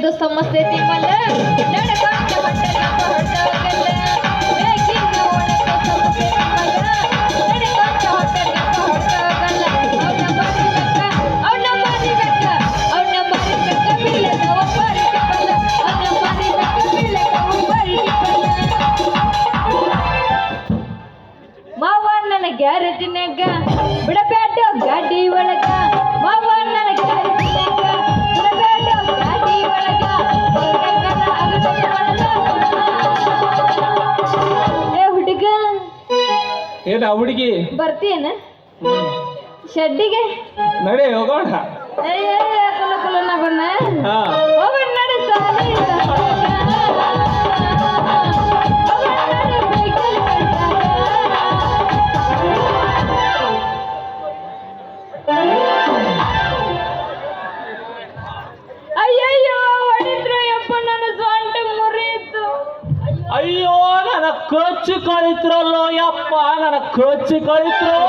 ತೆಗೆದು ಸಮಸ್ಯೆ ತಿಮ್ಮಲ್ಲ ನಡಕೊಂಡ ಹೊಟ್ಟೆಗೆ ಹೊರಟೋಗಲ್ಲ ಬೇಕಿನ ಒಳಗೆ ಸಮಸ್ಯೆ ತಿಮ್ಮಲ್ಲ ನಡಕೊಂಡ ಹೊಟ್ಟೆಗೆ ಹೊರಟೋಗಲ್ಲ ಅವನ ಮಾರಿಬೇಕ ಬೀಳದ ಒಬ್ಬರಿಗೆ ಬಲ್ಲ ಅವನ ಮಾರಿಬೇಕ ಬೀಳದ ಒಬ್ಬರಿಗೆ ಬಲ್ಲ ಮಾವ ನನ್ನ ಗ್ಯಾರೇಜಿನಾಗ ಬಿಡಬೇಡ ಗಾಡಿ ಒಳಗ ಮಾವ ನನ್ನ ಗ್ಯಾರೇಜಿನಾಗ ಬಿಡಬೇಡ ಗಾಡಿ ಒಳಗ ಏ ಹುಡುಗ ಏನ ಹುಡುಗಿ ಬರ್ತೀಯನ ಶೆಡ್ಡಿಗೆ ನಡೆ ಹೋಗೋಣ. ಕುಲ ಕುಲನ ಬಣ್ಣ ಹೋಗೋಣ ನಡೆ ಸಾಲಿ ಅಯ್ಯಯ್ಯೋ ಹೊಡಿದ್ರು ಯಪ್ಪ ನನ್ನ ಸೊಂಟ ಮುರಿಯಿತು. ಅಯ್ಯೋ ನನ್ನ ಕೊಚ್ಚು ಕಳಿತ್ರಲ್ಲೋ ಯಪ್ಪ, ನನ್ನ ಕೊಚ್ಚು ಕಳಿತ್ರು.